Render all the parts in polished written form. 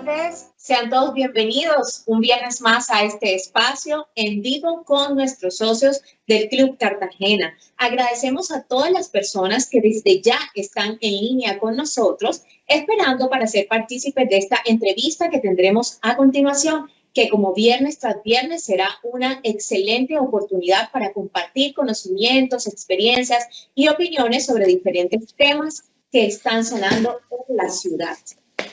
tardes, sean todos bienvenidos un viernes más a este espacio en vivo con nuestros socios del Club Cartagena. Agradecemos a todas las personas que desde ya están en línea con nosotros, esperando para ser partícipes de esta entrevista que tendremos a continuación, que como viernes tras viernes será una excelente oportunidad para compartir conocimientos, experiencias y opiniones sobre diferentes temas que están sonando en la ciudad.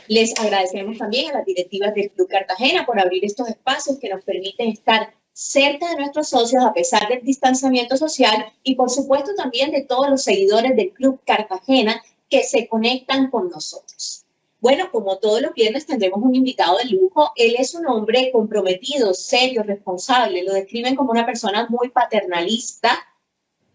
Les agradecemos también a las directivas del Club Cartagena por abrir estos espacios que nos permiten estar cerca de nuestros socios a pesar del distanciamiento social y por supuesto también de todos los seguidores del Club Cartagena que se conectan con nosotros. Bueno, como todos los viernes tendremos un invitado de lujo. Él es un hombre comprometido, serio, responsable. Lo describen como una persona muy paternalista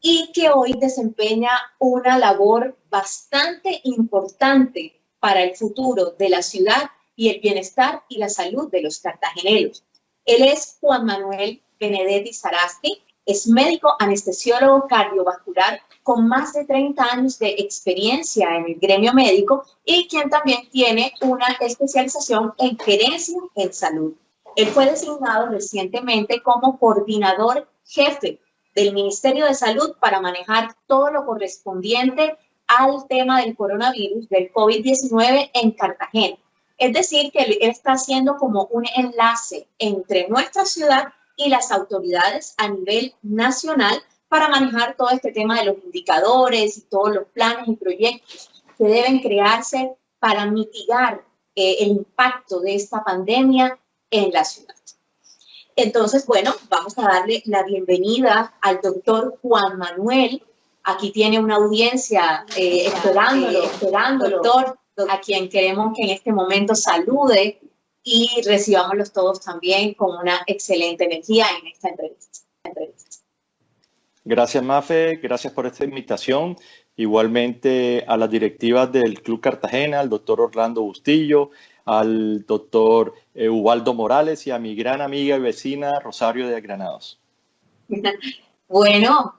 y que hoy desempeña una labor bastante importante para el futuro de la ciudad y el bienestar y la salud de los cartageneros. Él es Juan Manuel Benedetti Sarasti, es médico anestesiólogo cardiovascular con más de 30 años de experiencia en el gremio médico y quien también tiene una especialización en gerencia en salud. Él fue designado recientemente como coordinador jefe del Ministerio de Salud para manejar todo lo correspondiente al tema del coronavirus, del COVID-19 en Cartagena. Es decir, que él está haciendo como un enlace entre nuestra ciudad y las autoridades a nivel nacional para manejar todo este tema de los indicadores y todos los planes y proyectos que deben crearse para mitigar el impacto de esta pandemia en la ciudad. Entonces, bueno, vamos a darle la bienvenida al doctor Juan Manuel. Aquí tiene una audiencia esperándolo, doctor, a quien queremos que en este momento salude y recibámoslos todos también con una excelente energía en esta entrevista. Gracias, Mafe, gracias por esta invitación. Igualmente a las directivas del Club Cartagena, al doctor Orlando Bustillo, al doctor Ubaldo Morales y a mi gran amiga y vecina Rosario de Granados. Bueno,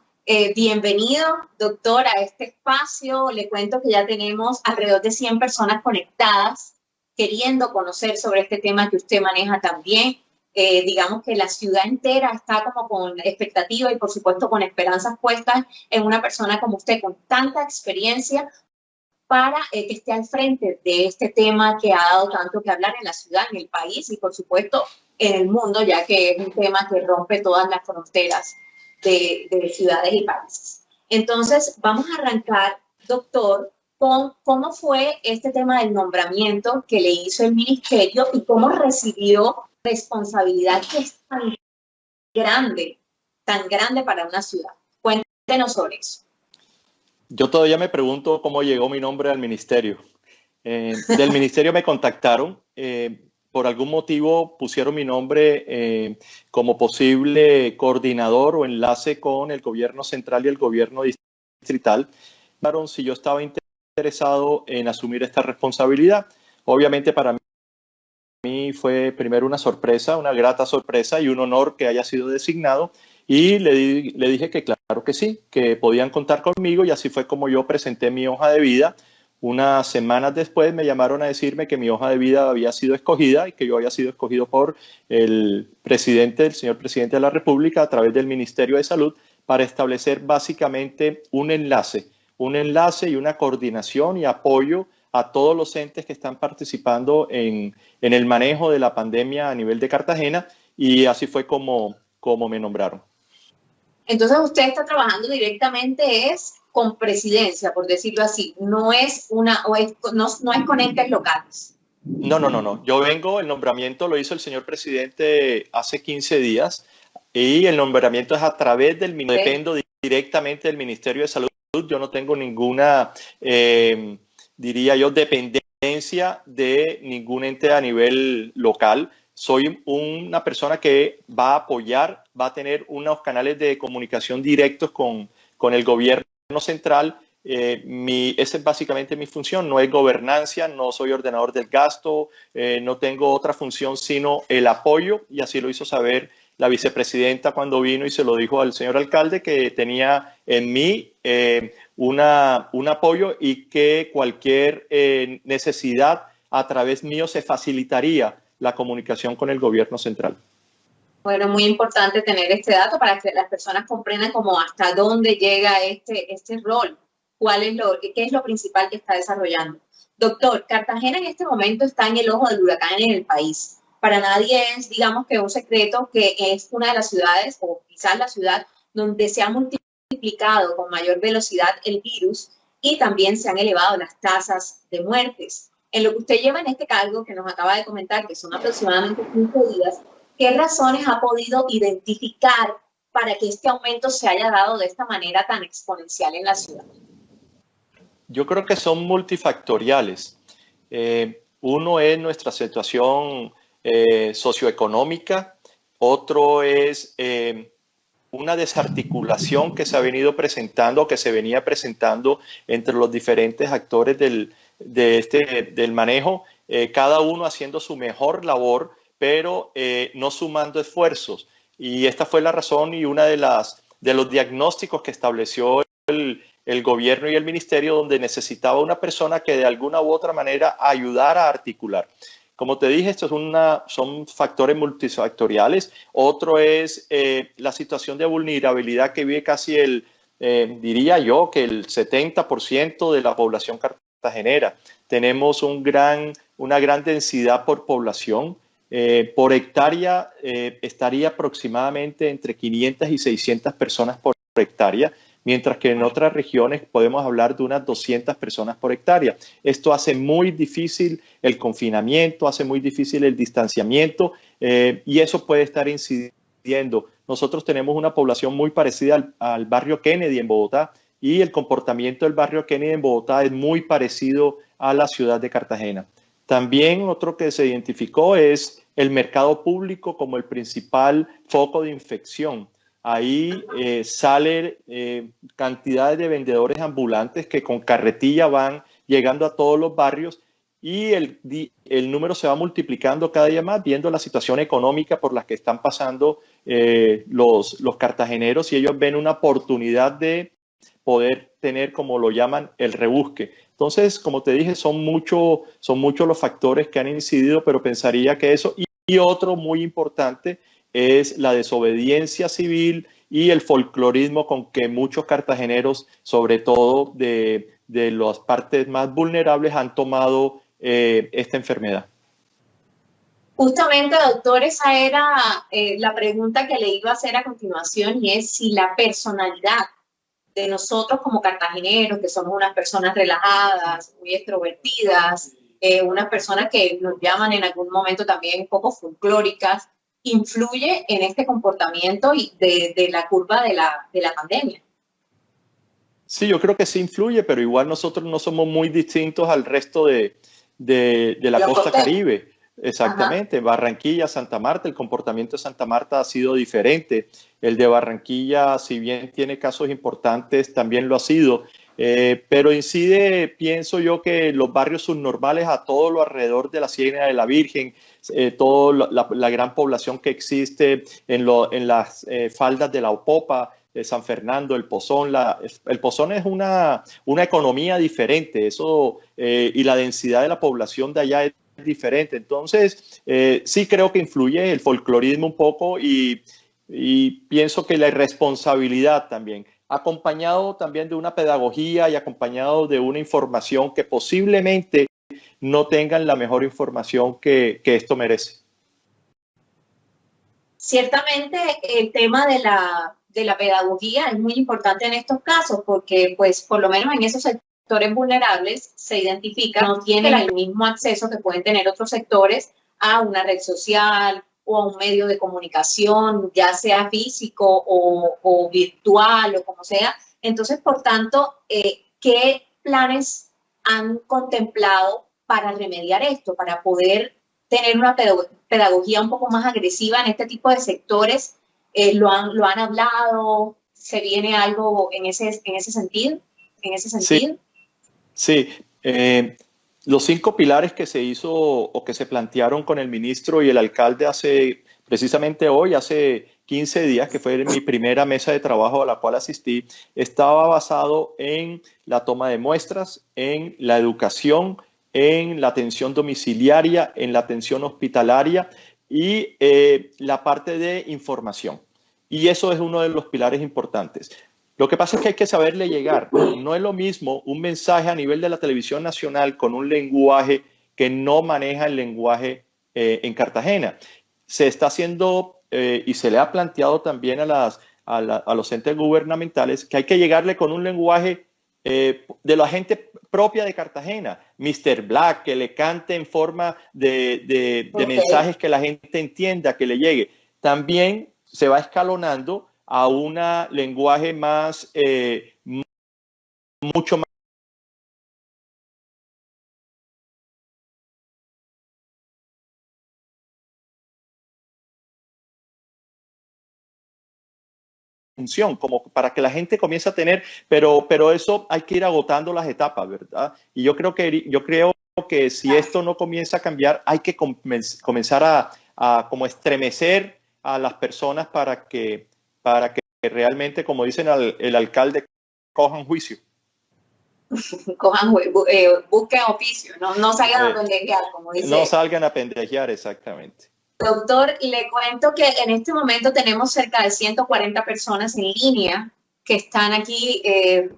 bienvenido, doctor, a este espacio. Le cuento que ya tenemos alrededor de 100 personas conectadas queriendo conocer sobre este tema que usted maneja también. Digamos que la ciudad entera está como con expectativa y por supuesto con esperanzas puestas en una persona como usted con tanta experiencia para que esté al frente de este tema que ha dado tanto que hablar en la ciudad, en el país y por supuesto en el mundo, ya que es un tema que rompe todas las fronteras de ciudades y países. Entonces, vamos a arrancar, doctor, con cómo fue este tema del nombramiento que le hizo el ministerio y cómo recibió responsabilidad que es tan grande para una ciudad. Cuéntenos sobre eso. Yo todavía me pregunto cómo llegó mi nombre al ministerio. Del ministerio me contactaron. Por algún motivo pusieron mi nombre como posible coordinador o enlace con el gobierno central y el gobierno distrital. Si yo estaba interesado en asumir esta responsabilidad. Obviamente para mí fue primero una sorpresa, una grata sorpresa y un honor que haya sido designado. Y le dije que claro que sí, que podían contar conmigo y así fue como yo presenté mi hoja de vida. Unas semanas después me llamaron a decirme que mi hoja de vida había sido escogida y que yo había sido escogido por el señor presidente de la República a través del Ministerio de Salud para establecer básicamente un enlace y una coordinación y apoyo a todos los entes que están participando en el manejo de la pandemia a nivel de Cartagena y así fue como me nombraron. Entonces usted está trabajando directamente con presidencia, por decirlo así, no es con entes locales. No. El nombramiento lo hizo el señor presidente hace 15 días y el nombramiento es a través del ministerio. Dependo directamente del Ministerio de Salud. Yo no tengo ninguna, diría yo, dependencia de ningún ente a nivel local. Soy una persona que va a apoyar, va a tener unos canales de comunicación directos con el gobierno central. Esa es básicamente mi función, no es gobernancia, no soy ordenador del gasto, no tengo otra función sino el apoyo y así lo hizo saber la vicepresidenta cuando vino y se lo dijo al señor alcalde que tenía en mí un apoyo y que cualquier necesidad a través mío se facilitaría la comunicación con el gobierno central. Bueno, muy importante tener este dato para que las personas comprendan como hasta dónde llega este rol, qué es lo principal que está desarrollando. Doctor, Cartagena en este momento está en el ojo del huracán en el país. Para nadie es, digamos, que un secreto que es una de las ciudades, o quizás la ciudad, donde se ha multiplicado con mayor velocidad el virus y también se han elevado las tasas de muertes. En lo que usted lleva en este cargo, que nos acaba de comentar, que son aproximadamente 15 días, ¿qué razones ha podido identificar para que este aumento se haya dado de esta manera tan exponencial en la ciudad? Yo creo que son multifactoriales. Uno es nuestra situación socioeconómica, otro es una desarticulación que se ha venido presentando, que se venía presentando entre los diferentes actores del manejo, cada uno haciendo su mejor labor, pero no sumando esfuerzos. Y esta fue la razón y una de los diagnósticos que estableció el gobierno y el ministerio, donde necesitaba una persona que de alguna u otra manera ayudara a articular. Como te dije, estos son factores multifactoriales. Otro es la situación de vulnerabilidad que vive casi diría yo, que el 70% de la población cartagenera. Tenemos una gran densidad por población. Por hectárea estaría aproximadamente entre 500 y 600 personas por hectárea, mientras que en otras regiones podemos hablar de unas 200 personas por hectárea. Esto hace muy difícil el confinamiento, hace muy difícil el distanciamiento y eso puede estar incidiendo. Nosotros tenemos una población muy parecida al barrio Kennedy en Bogotá y el comportamiento del barrio Kennedy en Bogotá es muy parecido a la ciudad de Cartagena. También otro que se identificó es el mercado público como el principal foco de infección. Ahí salen cantidades de vendedores ambulantes que con carretilla van llegando a todos los barrios y el número se va multiplicando cada día más, viendo la situación económica por la que están pasando los cartageneros, y ellos ven una oportunidad de poder tener, como lo llaman, el rebusque. Entonces, como te dije, son muchos los factores que han incidido, pero pensaría que eso, y otro muy importante, es la desobediencia civil y el folclorismo con que muchos cartageneros, sobre todo de las partes más vulnerables, han tomado esta enfermedad. Justamente, doctor, esa era la pregunta que le iba a hacer a continuación, y es si la personalidad de nosotros como cartageneros, que somos unas personas relajadas, muy extrovertidas, unas personas que nos llaman en algún momento también un poco folclóricas, influye en este comportamiento y de la curva de la pandemia. Sí, yo creo que sí influye, pero igual nosotros no somos muy distintos al resto de la costa caribe. Exactamente. Ajá. Barranquilla, Santa Marta, el comportamiento de Santa Marta ha sido diferente. El de Barranquilla, si bien tiene casos importantes, también lo ha sido. Pero incide, pienso yo, que los barrios subnormales a todo lo alrededor de la Ciénaga de la Virgen, toda la gran población que existe en las faldas de la Opopa, de San Fernando, el Pozón. El Pozón es una economía diferente, eso, y la densidad de la población de allá es diferente. Entonces, sí creo que influye el folclorismo un poco y pienso que la irresponsabilidad también, acompañado también de una pedagogía y acompañado de una información que posiblemente no tengan la mejor información que esto merece. Ciertamente el tema de la pedagogía es muy importante en estos casos, porque pues por lo menos en esos sectores vulnerables se identifica, no tienen el mismo acceso que pueden tener otros sectores a una red social o a un medio de comunicación, ya sea físico o virtual o como sea. Entonces, por tanto, ¿qué planes han contemplado para remediar esto, para poder tener una pedagogía un poco más agresiva en este tipo de sectores? ¿Lo han hablado? ¿Se viene algo en ese sentido? Sí. Los 5 pilares que se hizo o que se plantearon con el ministro y el alcalde precisamente hoy, hace 15 días, que fue mi primera mesa de trabajo a la cual asistí, estaba basado en la toma de muestras, en la educación, en la atención domiciliaria, en la atención hospitalaria y la parte de información. Y eso es uno de los pilares importantes. Lo que pasa es que hay que saberle llegar. No es lo mismo un mensaje a nivel de la televisión nacional con un lenguaje que no maneja el lenguaje en Cartagena. Se está haciendo y se le ha planteado también a los entes gubernamentales que hay que llegarle con un lenguaje de la gente propia de Cartagena, Mr. Black, que le cante en forma de mensajes que la gente entienda, que le llegue. También se va escalonando a un lenguaje más, mucho más función, como para que la gente comience a tener, pero eso hay que ir agotando las etapas, ¿verdad? Y yo creo que si esto no comienza a cambiar, hay que comenzar a como estremecer a las personas para que realmente, como dicen el alcalde, cojan juicio. Busquen oficio, no salgan a pendejear, como dice. No salgan a pendejear, exactamente. Doctor, le cuento que en este momento tenemos cerca de 140 personas en línea que están aquí,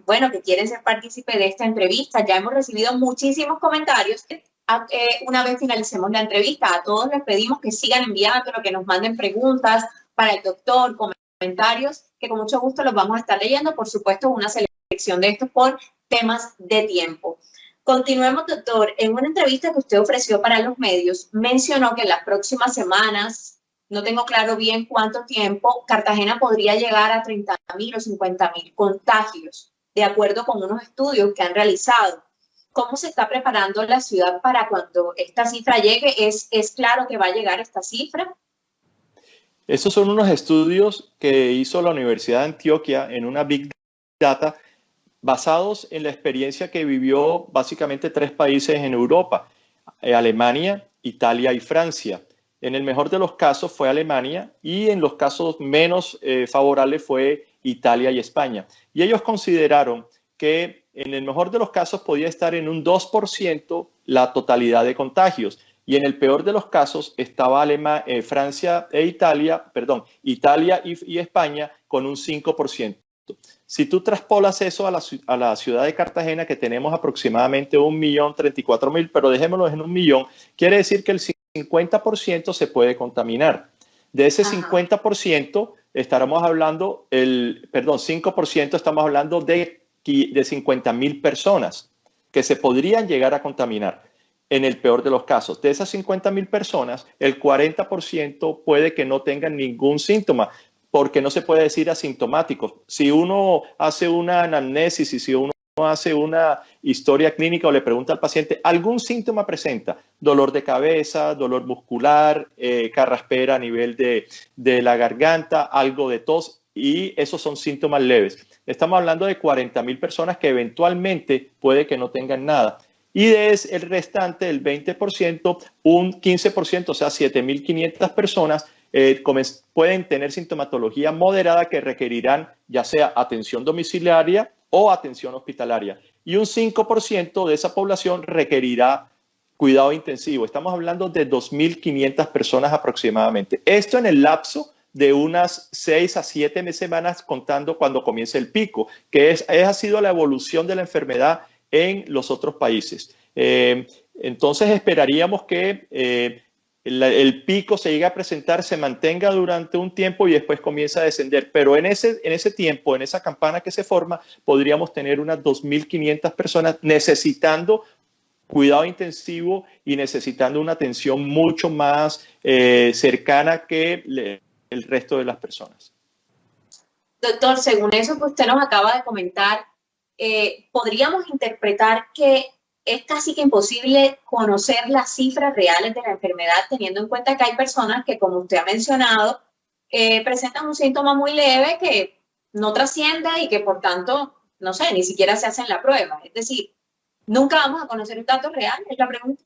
bueno, que quieren ser partícipe de esta entrevista. Ya hemos recibido muchísimos comentarios. Una vez finalicemos la entrevista, a todos les pedimos que sigan enviando, que nos manden preguntas para el doctor, comentarios, que con mucho gusto los vamos a estar leyendo. Por supuesto, una selección de estos por temas de tiempo. Continuemos, doctor. En una entrevista que usted ofreció para los medios, mencionó que en las próximas semanas, no tengo claro bien cuánto tiempo, Cartagena podría llegar a 30.000 o 50.000 contagios, de acuerdo con unos estudios que han realizado. ¿Cómo se está preparando la ciudad para cuando esta cifra llegue? ¿Es claro que va a llegar esta cifra? Esos son unos estudios que hizo la Universidad de Antioquia en una Big Data basados en la experiencia que vivió básicamente 3 países en Europa, Alemania, Italia y Francia. En el mejor de los casos fue Alemania y en los casos menos favorables fue Italia y España. Y ellos consideraron que en el mejor de los casos podía estar en un 2% la totalidad de contagios. Y en el peor de los casos estaba Francia e Italia, Italia y España con un 5%. Si tú traspolas eso a la ciudad de Cartagena, que tenemos aproximadamente 1.034.000, pero dejémoslo en 1.000.000, quiere decir que el 50% se puede contaminar. De ese 50% estaremos hablando, 5% estamos hablando de 50.000 personas que se podrían llegar a contaminar en el peor de los casos. De esas 50.000 personas, el 40% puede que no tengan ningún síntoma, porque no se puede decir asintomáticos. Si uno hace una anamnesis y si uno hace una historia clínica o le pregunta al paciente, ¿algún síntoma presenta? Dolor de cabeza, dolor muscular, carraspera a nivel de la garganta, algo de tos, y esos son síntomas leves. Estamos hablando de 40.000 personas que eventualmente puede que no tengan nada. Y de el restante, el 20%, un 15%, o sea, 7.500 personas, pueden tener sintomatología moderada que requerirán ya sea atención domiciliaria o atención hospitalaria. Y un 5% de esa población requerirá cuidado intensivo. Estamos hablando de 2.500 personas aproximadamente. Esto en el lapso de unas 6 a 7 semanas contando cuando comience el pico, que ha sido la evolución de la enfermedad en los otros países. Entonces esperaríamos que el pico se llegue a presentar, se mantenga durante un tiempo y después comienza a descender. Pero en ese tiempo, en esa campana que se forma, podríamos tener unas 2.500 personas necesitando cuidado intensivo y necesitando una atención mucho más cercana que el resto de las personas. Doctor, según eso que usted nos acaba de comentar, podríamos interpretar que es casi que imposible conocer las cifras reales de la enfermedad, teniendo en cuenta que hay personas que, como usted ha mencionado, presentan un síntoma muy leve que no trasciende y que, por tanto, no sé, ni siquiera se hacen la prueba. Es decir, nunca vamos a conocer un dato real, es la pregunta.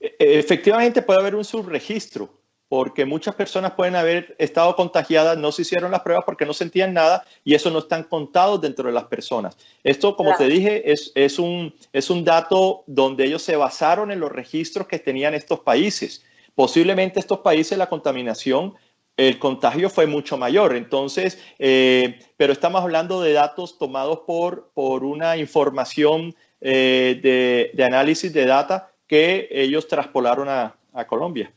Efectivamente puede haber un subregistro, porque muchas personas pueden haber estado contagiadas, no se hicieron las pruebas porque no sentían nada y eso no están contados dentro de las personas. Esto, como te dije, es un dato donde ellos se basaron en los registros que tenían estos países. Posiblemente estos países la contaminación, el contagio fue mucho mayor. Entonces, pero estamos hablando de datos tomados por una información de análisis de data que ellos traspolaron a Colombia.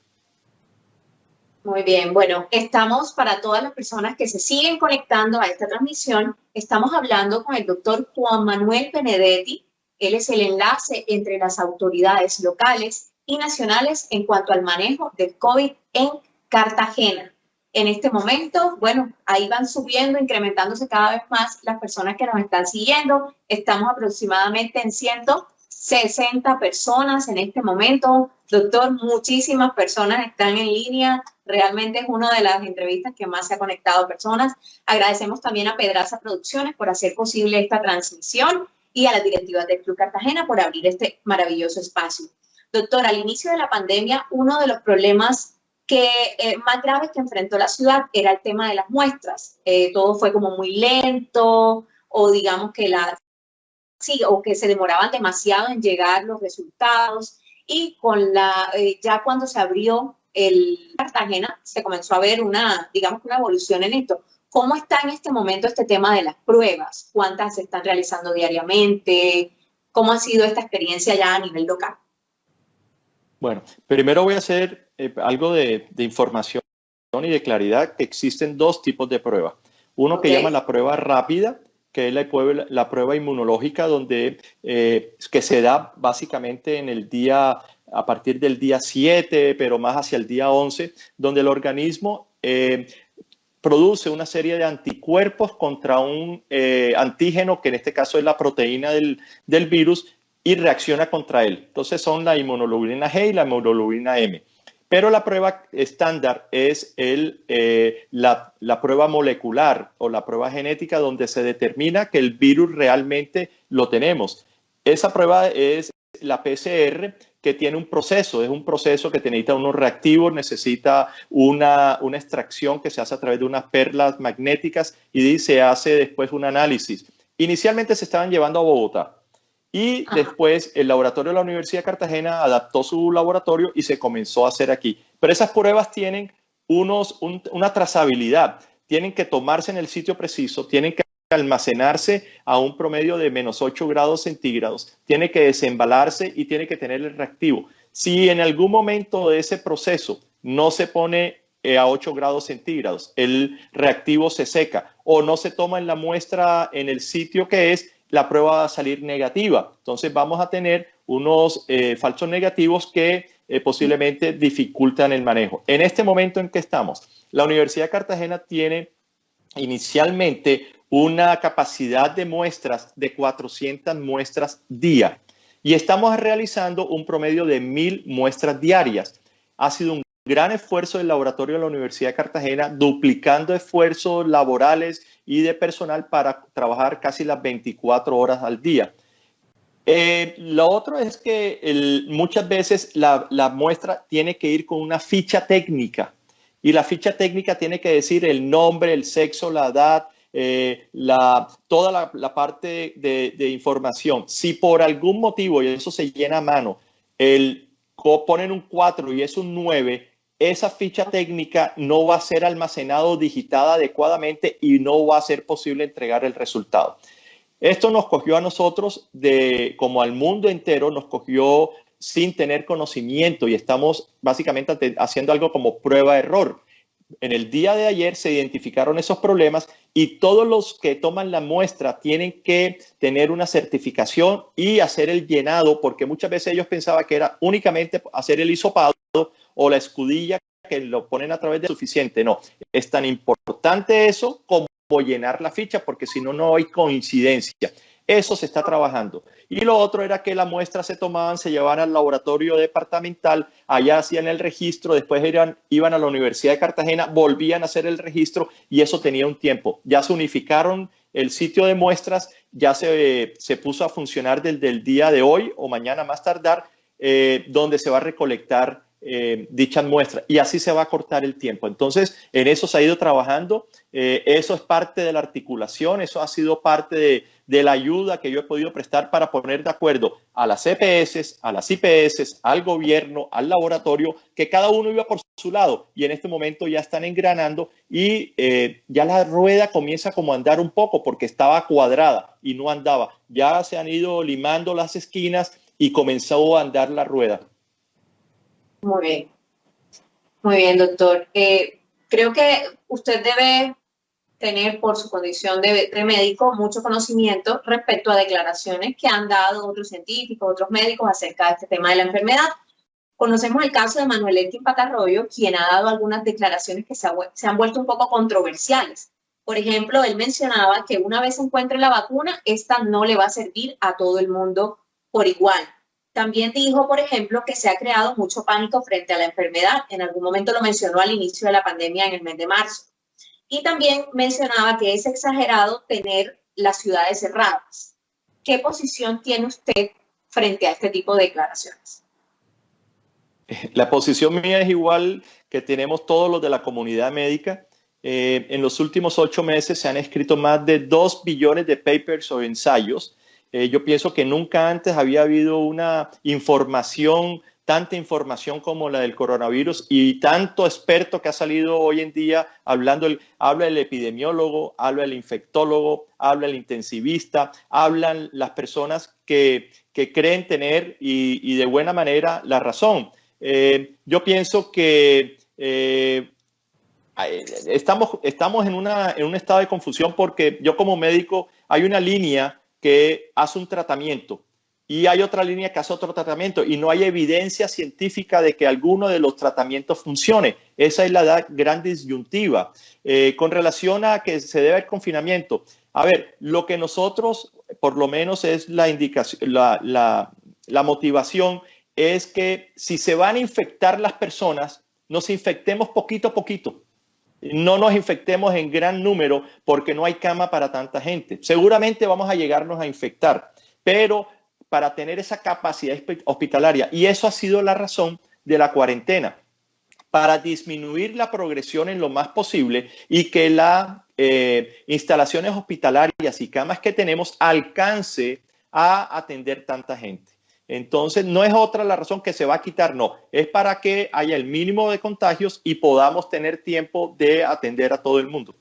Muy bien, bueno, estamos para todas las personas que se siguen conectando a esta transmisión, estamos hablando con el doctor Juan Manuel Benedetti. Él es el enlace entre las autoridades locales y nacionales en cuanto al manejo del COVID en Cartagena. En este momento, bueno, ahí van subiendo, incrementándose cada vez más las personas que nos están siguiendo. Estamos aproximadamente en 160 personas en este momento. Doctor, muchísimas personas están en línea. Realmente es una de las entrevistas que más se ha conectado personas. Agradecemos también a Pedraza Producciones por hacer posible esta transmisión y a las directivas del Club Cartagena por abrir este maravilloso espacio. Doctor, al inicio de la pandemia, uno de los problemas más graves que enfrentó la ciudad era el tema de las muestras. Todo fue como muy lento, o digamos que o que se demoraban demasiado en llegar los resultados, y ya cuando se abrió el Cartagena se comenzó a ver una evolución en esto. ¿Cómo está en este momento este tema de las pruebas? ¿Cuántas se están realizando diariamente? ¿Cómo ha sido esta experiencia ya a nivel local? Bueno, primero voy a hacer algo de información y de claridad, que existen dos tipos de pruebas. Uno que llama la prueba rápida, que es la prueba inmunológica, que se da básicamente a partir del día 7, pero más hacia el día 11, donde el organismo produce una serie de anticuerpos contra un antígeno, que en este caso es la proteína del virus, y reacciona contra él. Entonces son la inmunoglobulina G y la inmunoglobulina M. Pero la prueba estándar es la prueba molecular o la prueba genética, donde se determina que el virus realmente lo tenemos. Esa prueba es la PCR, que tiene un proceso, es un proceso que necesita unos reactivos, necesita una extracción que se hace a través de unas perlas magnéticas y se hace después un análisis. Inicialmente se estaban llevando a Bogotá. Y después el laboratorio de la Universidad de Cartagena adaptó su laboratorio y se comenzó a hacer aquí. Pero esas pruebas tienen una trazabilidad. Tienen que tomarse en el sitio preciso, tienen que almacenarse a un promedio de -8 grados centígrados, tiene que desembalarse y tiene que tener el reactivo. Si en algún momento de ese proceso no se pone a 8 grados centígrados, el reactivo se seca o no se toma en la muestra en el sitio que es, la prueba va a salir negativa. Entonces vamos a tener unos falsos negativos que posiblemente dificultan el manejo. En este momento en que estamos, la Universidad de Cartagena tiene inicialmente una capacidad de muestras de 400 muestras día y estamos realizando un promedio de 1000 muestras diarias. Ha sido un gran esfuerzo del laboratorio de la Universidad de Cartagena, duplicando esfuerzos laborales y de personal para trabajar casi las 24 horas al día. Lo otro es que muchas veces la muestra tiene que ir con una ficha técnica, y la ficha técnica tiene que decir el nombre, el sexo, la edad, toda la parte de información. Si por algún motivo, y eso se llena a mano, ponen un 4 y es un 9, esa ficha técnica no va a ser almacenada, digitada adecuadamente, y no va a ser posible entregar el resultado. Esto nos cogió a nosotros, como al mundo entero, nos cogió sin tener conocimiento, y estamos básicamente haciendo algo como prueba-error. En el día de ayer se identificaron esos problemas y todos los que toman la muestra tienen que tener una certificación y hacer el llenado, porque muchas veces ellos pensaban que era únicamente hacer el hisopado o la escudilla que lo ponen a través de suficiente. No, es tan importante eso como llenar la ficha, porque si no, no hay coincidencia. Eso se está trabajando. Y lo otro era que la muestra se tomaban, se llevaban al laboratorio departamental, allá hacían el registro, después iban a la Universidad de Cartagena, volvían a hacer el registro, y eso tenía un tiempo. Ya se unificaron el sitio de muestras, ya se puso a funcionar desde el día de hoy o mañana más tardar, donde se va a recolectar dichas muestras y así se va a cortar el tiempo. Entonces, en eso se ha ido trabajando. Eso es parte de la articulación, eso ha sido parte de la ayuda que yo he podido prestar para poner de acuerdo a las EPS, a las IPS, al gobierno, al laboratorio, que cada uno iba por su lado y en este momento ya están engranando y ya la rueda comienza como a andar un poco porque estaba cuadrada y no andaba. Ya se han ido limando las esquinas y comenzó a andar la rueda. Muy bien, doctor. Creo que usted debe tener, por su condición de médico, mucho conocimiento respecto a declaraciones que han dado otros científicos, otros médicos acerca de este tema de la enfermedad. Conocemos el caso de Manuel Elkin Patarroyo, quien ha dado algunas declaraciones que se han vuelto un poco controversiales. Por ejemplo, él mencionaba que una vez se encuentre la vacuna, esta no le va a servir a todo el mundo por igual. También dijo, por ejemplo, que se ha creado mucho pánico frente a la enfermedad. En algún momento lo mencionó al inicio de la pandemia en el mes de marzo. Y también mencionaba que es exagerado tener las ciudades cerradas. ¿Qué posición tiene usted frente a este tipo de declaraciones? La posición mía es igual que tenemos todos los de la comunidad médica. En los últimos 8 meses se han escrito más de 2 billones de papers o ensayos. Yo pienso que nunca antes había habido una información, tanta información como la del coronavirus y tanto experto que ha salido hoy en día hablando. Habla el epidemiólogo, habla el infectólogo, habla el intensivista, hablan las personas que creen tener y de buena manera la razón. Yo pienso que estamos en un estado de confusión porque yo como médico hay una línea que hace un tratamiento y hay otra línea que hace otro tratamiento y no hay evidencia científica de que alguno de los tratamientos funcione. Esa es la gran disyuntiva. Con relación a que se debe el confinamiento, a ver, lo que nosotros, por lo menos es la indicación, la motivación es que si se van a infectar las personas, nos infectemos poquito a poquito. No nos infectemos en gran número porque no hay cama para tanta gente. Seguramente vamos a llegarnos a infectar, pero para tener esa capacidad hospitalaria, y eso ha sido la razón de la cuarentena, para disminuir la progresión en lo más posible y que las instalaciones hospitalarias y camas que tenemos alcance a atender tanta gente. Entonces, no es otra la razón que se va a quitar, no. Es para que haya el mínimo de contagios y podamos tener tiempo de atender a todo el mundo.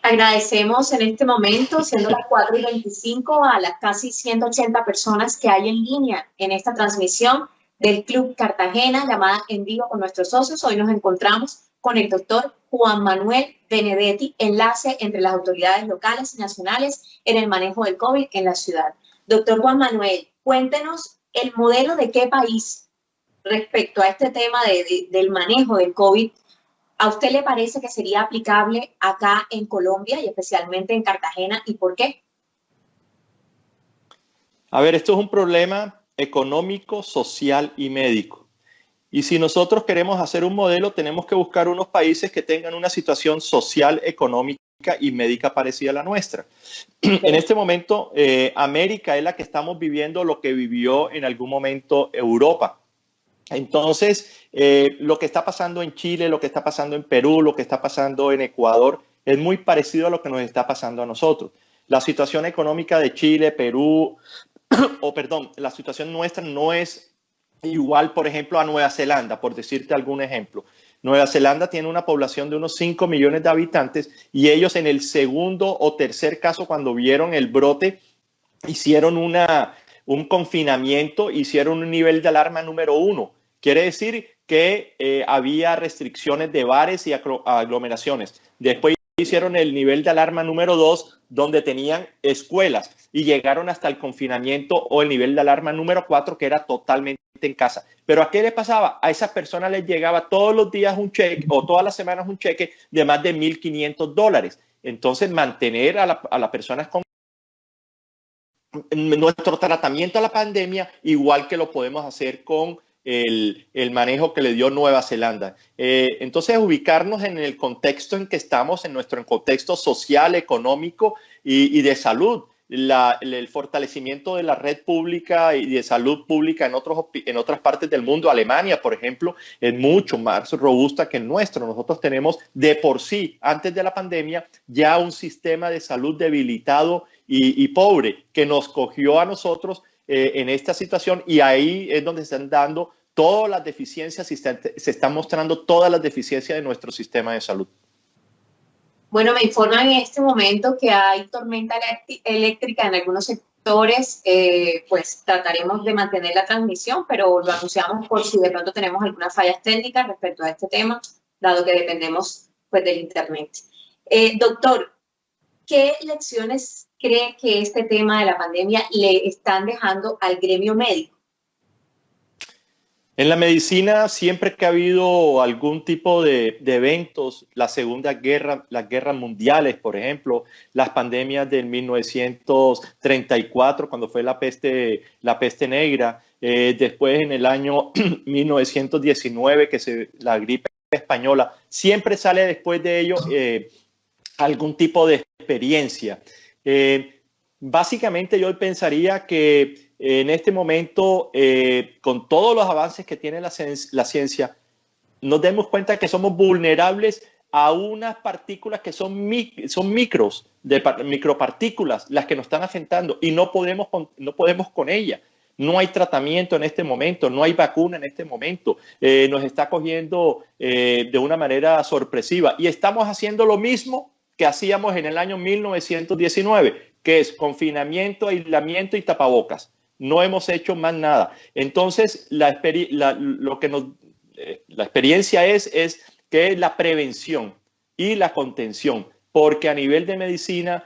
Agradecemos en este momento, siendo las 4:25, a las casi 180 personas que hay en línea en esta transmisión del Club Cartagena, llamada en vivo con nuestros socios. Hoy nos encontramos con el doctor Juan Manuel Benedetti, enlace entre las autoridades locales y nacionales en el manejo del COVID en la ciudad. Doctor Juan Manuel, cuéntenos el modelo de qué país respecto a este tema del manejo del COVID, ¿a usted le parece que sería aplicable acá en Colombia y especialmente en Cartagena y por qué? A ver, esto es un problema económico, social y médico. Y si nosotros queremos hacer un modelo, tenemos que buscar unos países que tengan una situación social, económica y médica parecida a la nuestra. En este momento, América es la que estamos viviendo lo que vivió en algún momento Europa. Entonces, lo que está pasando en Chile, lo que está pasando en Perú, lo que está pasando en Ecuador, es muy parecido a lo que nos está pasando a nosotros. La situación económica de Chile, Perú, la situación nuestra no es igual, por ejemplo, a Nueva Zelanda, por decirte algún ejemplo. Nueva Zelanda tiene una población de unos 5 millones de habitantes y ellos en el segundo o tercer caso, cuando vieron el brote, hicieron un confinamiento, hicieron un nivel de alarma número 1. Quiere decir que había restricciones de bares y aglomeraciones. Después hicieron el nivel de alarma número 2, donde tenían escuelas y llegaron hasta el confinamiento o el nivel de alarma número 4, que era totalmente en casa. Pero ¿a qué le pasaba? A esas personas les llegaba todos los días un cheque o todas las semanas un cheque de más de $1,500. Entonces, mantener a las personas con nuestro tratamiento a la pandemia, igual que lo podemos hacer con el manejo que le dio Nueva Zelanda. Entonces, ubicarnos en el contexto en que estamos, en nuestro contexto social, económico y de salud. el fortalecimiento de la red pública y de salud pública en otras partes del mundo. Alemania, por ejemplo, es mucho más robusta que el nuestro. Nosotros tenemos de por sí, antes de la pandemia, ya un sistema de salud debilitado y pobre que nos cogió a nosotros en esta situación, y ahí es donde se están dando todas las deficiencias y se están mostrando todas las deficiencias de nuestro sistema de salud. Bueno, me informan en este momento que hay tormenta eléctrica en algunos sectores. Pues trataremos de mantener la transmisión, pero lo anunciamos por si de pronto tenemos algunas fallas técnicas respecto a este tema, dado que dependemos pues del internet. Doctor, ¿qué lecciones cree que este tema de la pandemia le están dejando al gremio médico? En la medicina, siempre que ha habido algún tipo de eventos, la Segunda Guerra, las guerras mundiales, por ejemplo, las pandemias del 1934, cuando fue la peste negra, después en el año 1919, la gripe española, siempre sale después de ello algún tipo de experiencia. Básicamente yo pensaría que en este momento, con todos los avances que tiene la ciencia, nos demos cuenta que somos vulnerables a unas partículas que son micropartículas, las que nos están afectando, y no podemos con ellas. No hay tratamiento en este momento, no hay vacuna en este momento. Nos está cogiendo de una manera sorpresiva, y estamos haciendo lo mismo que hacíamos en el año 1919, que es confinamiento, aislamiento y tapabocas. No hemos hecho más nada. Entonces, la experiencia es que es la prevención y la contención, porque a nivel de medicina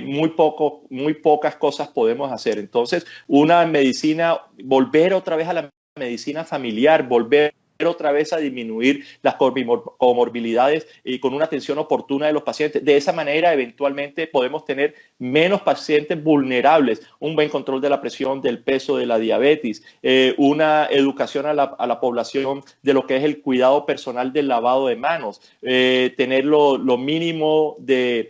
muy pocas cosas podemos hacer. Entonces, una medicina, volver otra vez a la medicina familiar, volver otra vez a disminuir las comorbilidades y con una atención oportuna de los pacientes. De esa manera, eventualmente podemos tener menos pacientes vulnerables, un buen control de la presión, del peso, de la diabetes, una educación a la población de lo que es el cuidado personal del lavado de manos, tener lo mínimo de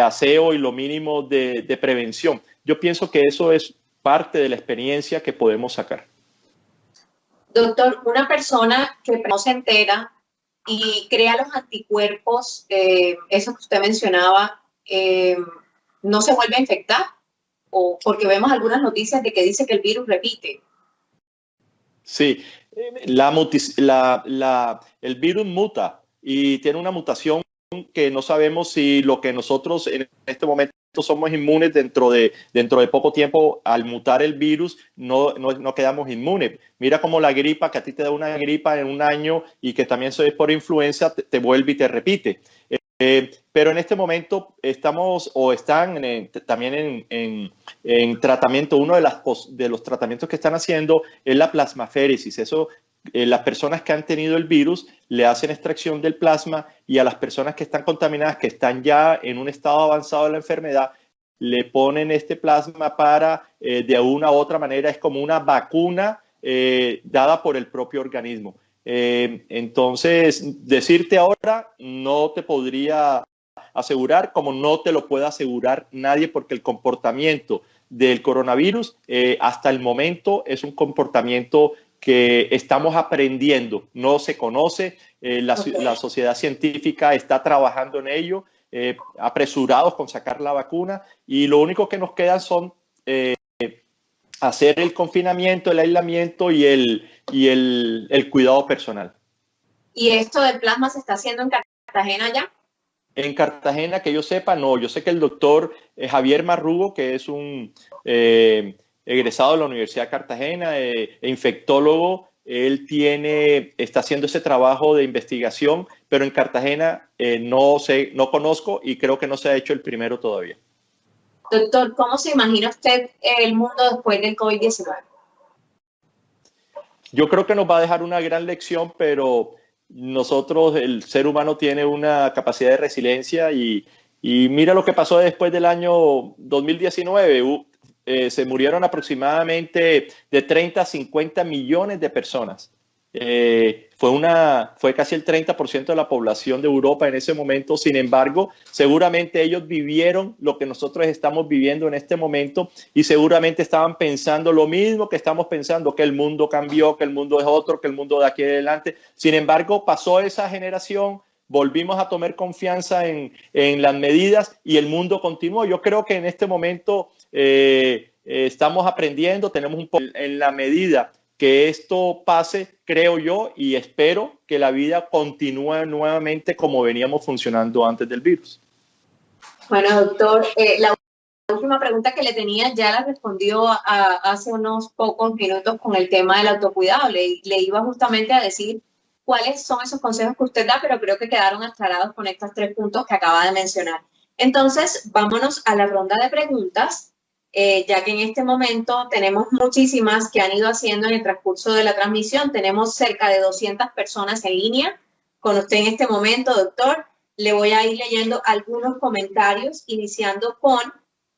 aseo y lo mínimo de prevención. Yo pienso que eso es parte de la experiencia que podemos sacar. Doctor, una persona que no se entera y crea los anticuerpos, eso que usted mencionaba, ¿no se vuelve a infectar? O porque vemos algunas noticias de que dice que el virus repite. Sí, el virus muta y tiene una mutación que no sabemos si lo que nosotros en este momento somos inmunes, dentro de poco tiempo, al mutar el virus, no quedamos inmunes. Mira como la gripa, que a ti te da una gripa en un año y que también es por influenza, te vuelve y te repite. Pero en este momento están también en tratamiento. Uno de los tratamientos que están haciendo es la plasmaféresis. Eso, las personas que han tenido el virus le hacen extracción del plasma, y a las personas que están contaminadas, que están ya en un estado avanzado de la enfermedad, le ponen este plasma para, de una u otra manera, es como una vacuna dada por el propio organismo. Entonces, decirte ahora no te podría asegurar, como no te lo puede asegurar nadie, porque el comportamiento del coronavirus hasta el momento es un comportamiento que estamos aprendiendo, no se conoce, la sociedad científica está trabajando en ello, apresurados con sacar la vacuna, y lo único que nos queda son hacer el confinamiento, el aislamiento y el cuidado personal. ¿Y esto del plasma se está haciendo en Cartagena ya? En Cartagena, que yo sepa, no. Yo sé que el doctor Javier Marrugo, que es un egresado de la Universidad de Cartagena, infectólogo, él está haciendo ese trabajo de investigación, pero en Cartagena no conozco, y creo que no se ha hecho el primero todavía. Doctor, ¿cómo se imagina usted el mundo después del COVID-19? Yo creo que nos va a dejar una gran lección, pero nosotros, el ser humano, tiene una capacidad de resiliencia, y mira lo que pasó después del año 2019. Se murieron aproximadamente de 30 a 50 millones de personas. Fue casi el 30% de la población de Europa en ese momento. Sin embargo, seguramente ellos vivieron lo que nosotros estamos viviendo en este momento y seguramente estaban pensando lo mismo que estamos pensando, que el mundo cambió, que el mundo es otro, que el mundo de aquí adelante. Sin embargo, pasó esa generación, volvimos a tomar confianza en las medidas y el mundo continuó. Yo creo que en este momento estamos aprendiendo, tenemos un poco en la medida que esto pase, creo yo, y espero que la vida continúe nuevamente como veníamos funcionando antes del virus. Bueno, doctor, la última pregunta que le tenía ya la respondió hace unos pocos minutos con el tema del autocuidado. Le iba justamente a decir cuáles son esos consejos que usted da, pero creo que quedaron aclarados con estos 3 puntos que acaba de mencionar. Entonces, vámonos a la ronda de preguntas. Ya que en este momento tenemos muchísimas que han ido haciendo en el transcurso de la transmisión. Tenemos cerca de 200 personas en línea con usted en este momento, doctor. Le voy a ir leyendo algunos comentarios, iniciando con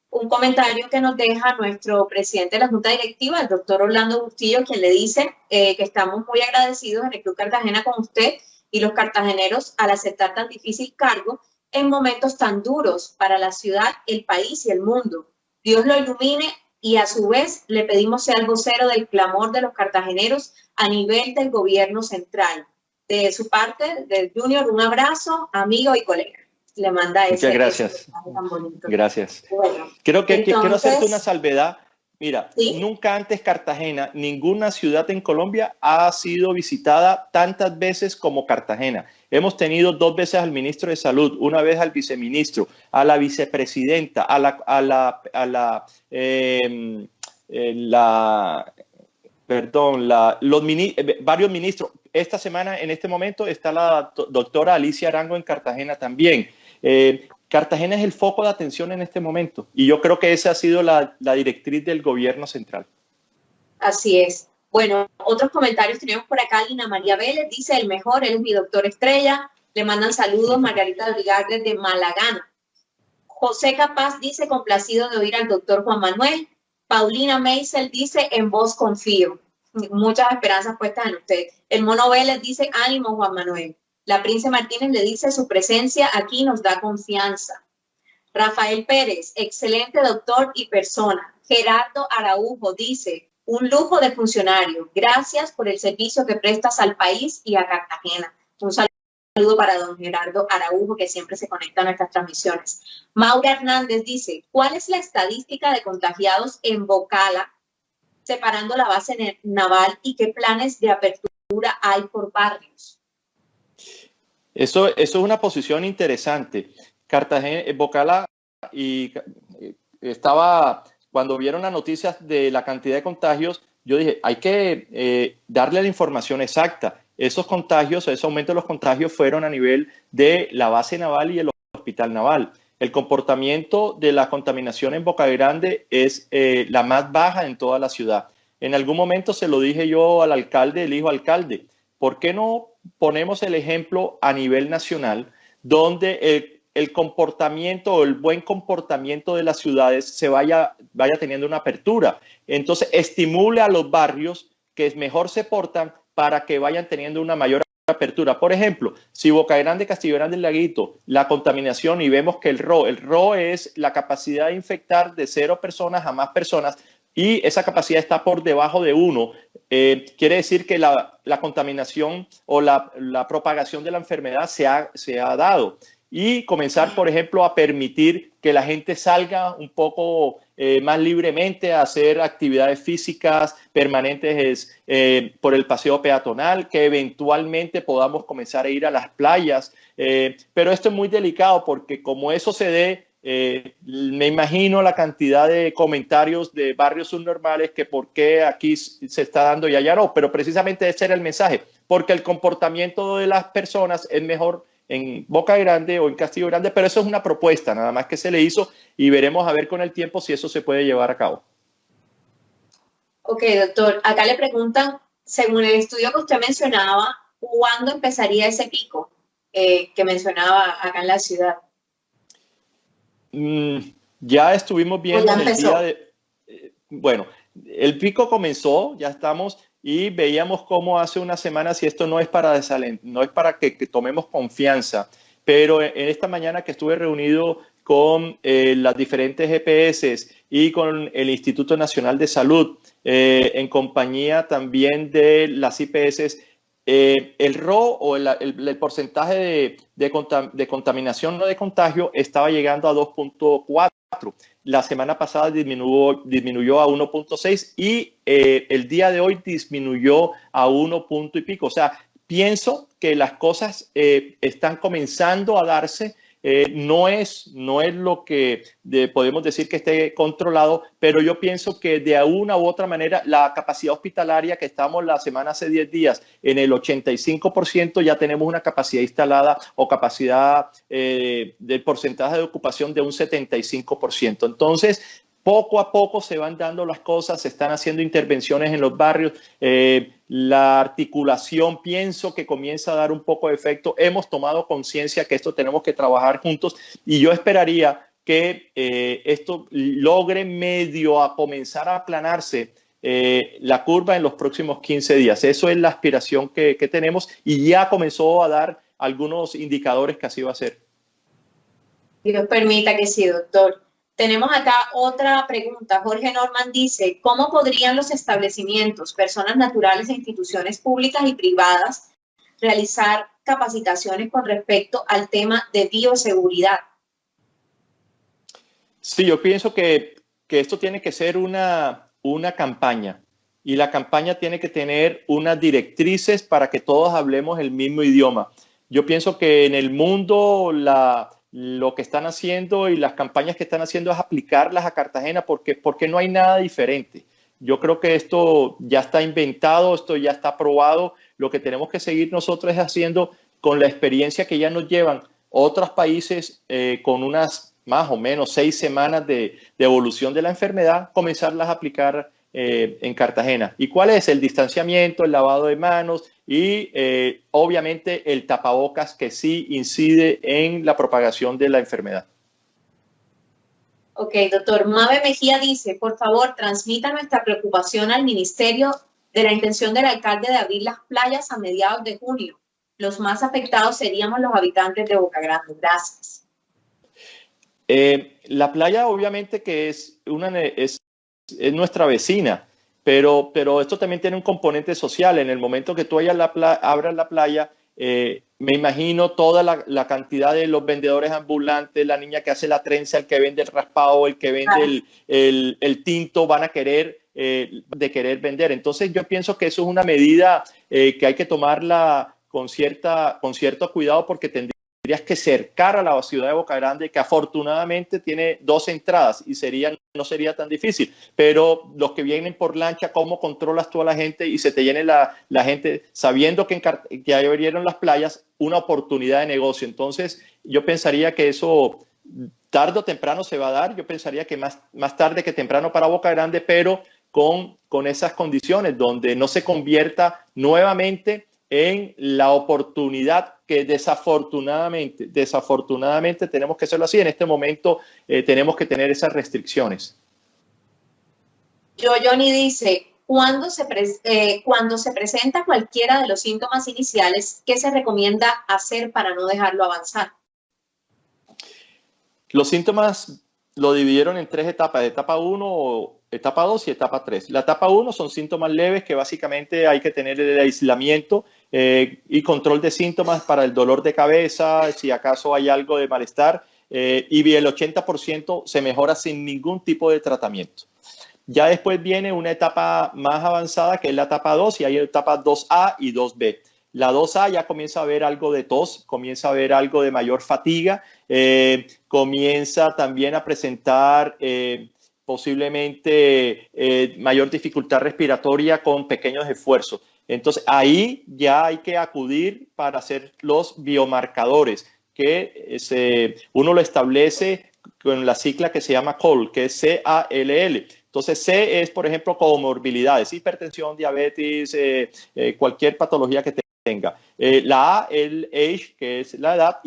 un comentario que nos deja nuestro presidente de la Junta Directiva, el doctor Orlando Bustillo, quien le dice que estamos muy agradecidos en el Club Cartagena con usted y los cartageneros al aceptar tan difícil cargo en momentos tan duros para la ciudad, el país y el mundo. Dios lo ilumine y a su vez le pedimos sea el vocero del clamor de los cartageneros a nivel del gobierno central. De su parte, del Junior, un abrazo, amigo y colega. Le manda ese. Muchas gracias. Tan bonito. Gracias. Bueno, quiero hacerte una salvedad. Mira, ¿sí? Nunca antes Cartagena, ninguna ciudad en Colombia ha sido visitada tantas veces como Cartagena. Hemos tenido 2 veces al ministro de Salud, una vez al viceministro, a la vicepresidenta, varios ministros. Esta semana, en este momento, está la doctora Alicia Arango en Cartagena también. Cartagena es el foco de atención en este momento y yo creo que esa ha sido la directriz del gobierno central. Así es. Bueno, otros comentarios tenemos por acá. Lina María Vélez dice: el mejor, él es mi doctor estrella. Le mandan saludos Margarita Brigardes de Malagana. José Capaz dice: complacido de oír al doctor Juan Manuel. Paulina Meisel dice: en vos confío. Muchas esperanzas puestas en usted. El Mono Vélez dice: ánimo Juan Manuel. La Prince Martínez le dice: su presencia aquí nos da confianza. Rafael Pérez: excelente doctor y persona. Gerardo Araujo dice: un lujo de funcionario. Gracias por el servicio que prestas al país y a Cartagena. Un saludo para don Gerardo Araujo, que siempre se conecta a nuestras transmisiones. Maura Hernández dice: ¿cuál es la estadística de contagiados en Bocala, separando la base naval, y qué planes de apertura hay por barrios? Eso es una posición interesante. Cartagena, Bocala, cuando vieron las noticias de la cantidad de contagios, yo dije, hay que darle la información exacta. Esos contagios, ese aumento de los contagios fueron a nivel de la base naval y el hospital naval. El comportamiento de la contaminación en Boca Grande es la más baja en toda la ciudad. En algún momento se lo dije yo al alcalde, el hijo alcalde, ¿por qué no ponemos el ejemplo a nivel nacional donde el comportamiento o el buen comportamiento de las ciudades se vaya teniendo una apertura? Entonces, estimule a los barrios que mejor se portan para que vayan teniendo una mayor apertura. Por ejemplo, si Boca Grande, Castillo Grande, El Laguito, la contaminación, y vemos que el RO es la capacidad de infectar de 0 personas a más personas, y esa capacidad está por debajo de 1, quiere decir que la contaminación o la propagación de la enfermedad se ha dado. Y comenzar, por ejemplo, a permitir que la gente salga un poco más libremente a hacer actividades físicas permanentes por el paseo peatonal, que eventualmente podamos comenzar a ir a las playas. Pero esto es muy delicado porque como eso se dé, me imagino la cantidad de comentarios de barrios subnormales que por qué aquí se está dando y allá no, pero precisamente ese era el mensaje, porque el comportamiento de las personas es mejor en Boca Grande o en Castillo Grande, pero eso es una propuesta nada más que se le hizo y veremos a ver con el tiempo si eso se puede llevar a cabo. Ok, doctor, acá le preguntan, según el estudio que usted mencionaba, ¿cuándo empezaría ese pico que mencionaba acá en la ciudad? Ya estuvimos viendo en el día de... Bueno, el pico comenzó, ya estamos, y veíamos cómo hace unas semanas, y esto no es para desalentar, no es para que tomemos confianza, pero en esta mañana que estuve reunido con las diferentes EPS y con el Instituto Nacional de Salud, en compañía también de las IPS, el RO o el porcentaje de contaminación, no de contagio, estaba llegando a 2.4. La semana pasada disminuyó a 1.6 y el día de hoy disminuyó a 1 punto y pico. O sea, pienso que las cosas están comenzando a darse. No es lo que podemos decir que esté controlado, pero yo pienso que de una u otra manera la capacidad hospitalaria que estamos la semana hace 10 días en el 85%, ya tenemos una capacidad instalada o capacidad del porcentaje de ocupación de un 75%. Entonces, poco a poco se van dando las cosas, se están haciendo intervenciones en los barrios, la articulación pienso que comienza a dar un poco de efecto. Hemos tomado conciencia que esto tenemos que trabajar juntos y yo esperaría que esto logre medio a comenzar a aplanarse la curva en los próximos 15 días. Eso es la aspiración que tenemos y ya comenzó a dar algunos indicadores que así va a ser. Dios permita que sí, doctor. Tenemos acá otra pregunta. Jorge Norman dice, ¿cómo podrían los establecimientos, personas naturales e instituciones públicas y privadas realizar capacitaciones con respecto al tema de bioseguridad? Sí, yo pienso que esto tiene que ser una campaña y la campaña tiene que tener unas directrices para que todos hablemos el mismo idioma. Yo pienso que en el mundo lo que están haciendo y las campañas que están haciendo es aplicarlas a Cartagena porque no hay nada diferente. Yo creo que esto ya está inventado, esto ya está probado. Lo que tenemos que seguir nosotros es haciendo con la experiencia que ya nos llevan otros países con unas más o menos 6 semanas de evolución de la enfermedad, comenzarlas a aplicar en Cartagena. ¿Y cuál es? El distanciamiento, el lavado de manos y obviamente el tapabocas que sí incide en la propagación de la enfermedad. Ok, doctor. Mabe Mejía dice, por favor, transmita nuestra preocupación al ministerio de la intención del alcalde de abrir las playas a mediados de junio. Los más afectados seríamos los habitantes de Boca Grande. Gracias. La playa obviamente que es nuestra vecina, pero esto también tiene un componente social. En el momento que tú abras la playa, me imagino toda la cantidad de los vendedores ambulantes, la niña que hace la trenza, el que vende el raspado, el que vende el tinto, van a querer vender. Entonces yo pienso que eso es una medida que hay que tomarla con cierto cuidado porque tendrías que cercar a la ciudad de Boca Grande, que afortunadamente tiene 2 entradas y no sería tan difícil. Pero los que vienen por lancha, ¿cómo controlas tú a la gente y se te llene la gente sabiendo que abrieron las playas, una oportunidad de negocio? Entonces, yo pensaría que eso tarde o temprano se va a dar. Yo pensaría que más tarde que temprano para Boca Grande, pero con esas condiciones donde no se convierta nuevamente en la oportunidad que desafortunadamente tenemos que hacerlo así. En este momento tenemos que tener esas restricciones. Johnny dice, cuando se presenta cualquiera de los síntomas iniciales, ¿qué se recomienda hacer para no dejarlo avanzar? Los síntomas lo dividieron en 3 etapas, etapa 1, etapa 2 y etapa 3. La etapa 1 son síntomas leves que básicamente hay que tener el aislamiento y control de síntomas para el dolor de cabeza, si acaso hay algo de malestar, y el 80% se mejora sin ningún tipo de tratamiento. Ya después viene una etapa más avanzada que es la etapa 2 y hay etapas 2A y 2B. La 2A ya comienza a ver algo de tos, comienza a ver algo de mayor fatiga, comienza también a presentar posiblemente mayor dificultad respiratoria con pequeños esfuerzos. Entonces, ahí ya hay que acudir para hacer los biomarcadores, que uno lo establece con la sigla que se llama CALL, que es C-A-L-L. Entonces, C es, por ejemplo, comorbilidades, hipertensión, diabetes, cualquier patología que tenga. La A, el age, que es la edad,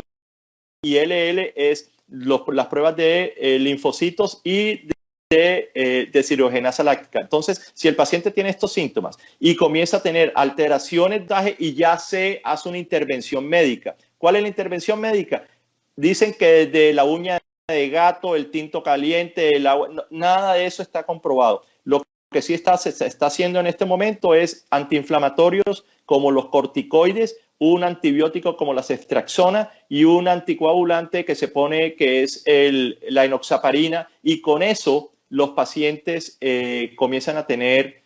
y LL es las pruebas de linfocitos y de deshidrogenasa láctica. Entonces, si el paciente tiene estos síntomas y comienza a tener alteraciones y ya se hace una intervención médica. ¿Cuál es la intervención médica? Dicen que desde la uña de gato, el tinto caliente, el agua, no, nada de eso está comprobado. Lo que sí se está haciendo en este momento es antiinflamatorios como los corticoides, un antibiótico como la ceftriaxona y un anticoagulante que se pone que es la enoxaparina, y con eso los pacientes comienzan a tener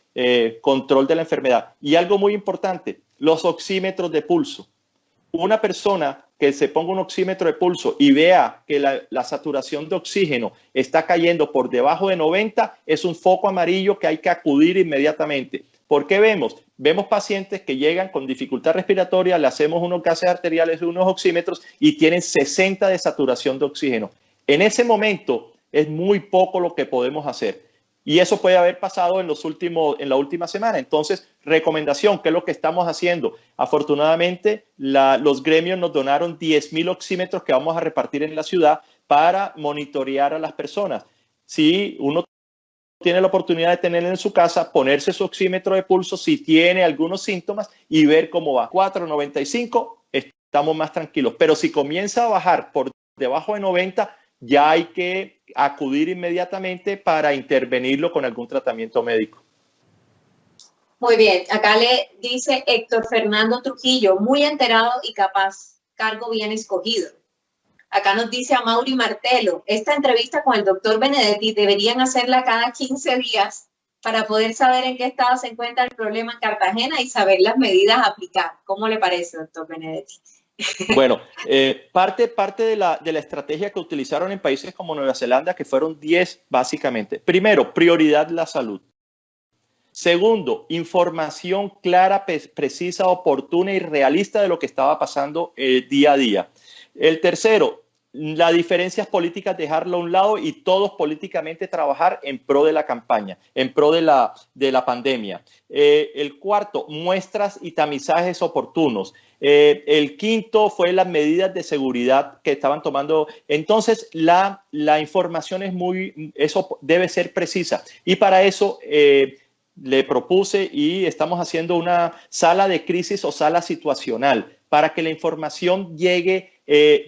control de la enfermedad. Y algo muy importante, los oxímetros de pulso. Una persona que se ponga un oxímetro de pulso y vea que la saturación de oxígeno está cayendo por debajo de 90, es un foco amarillo que hay que acudir inmediatamente. ¿Por qué vemos? Vemos pacientes que llegan con dificultad respiratoria, le hacemos unos gases arteriales, unos oxímetros y tienen 60 de saturación de oxígeno. En ese momento es muy poco lo que podemos hacer. Y eso puede haber pasado en la última semana. Entonces, recomendación, ¿qué es lo que estamos haciendo? Afortunadamente, los gremios nos donaron 10,000 oxímetros que vamos a repartir en la ciudad para monitorear a las personas. Si uno tiene la oportunidad de tener en su casa, ponerse su oxímetro de pulso si tiene algunos síntomas y ver cómo va. 4,95, estamos más tranquilos. Pero si comienza a bajar por debajo de 90, ya hay que acudir inmediatamente para intervenirlo con algún tratamiento médico. Muy bien, acá le dice Héctor Fernando Trujillo, muy enterado y capaz, cargo bien escogido. Acá nos dice a Mauri Martelo, esta entrevista con el doctor Benedetti deberían hacerla cada 15 días para poder saber en qué estado se encuentra el problema en Cartagena y saber las medidas a aplicar. ¿Cómo le parece, doctor Benedetti? Bueno, parte de la estrategia que utilizaron en países como Nueva Zelanda, que fueron 10 básicamente. Primero, prioridad la salud. Segundo, información clara, precisa, oportuna y realista de lo que estaba pasando día a día. El tercero, las diferencias políticas dejarlo a un lado y todos políticamente trabajar en pro de la campaña, en pro de la pandemia. El cuarto, muestras y tamizajes oportunos. El quinto fue las medidas de seguridad que estaban tomando. Entonces, la información eso debe ser precisa. Y para eso le propuse y estamos haciendo una sala de crisis o sala situacional para que la información llegue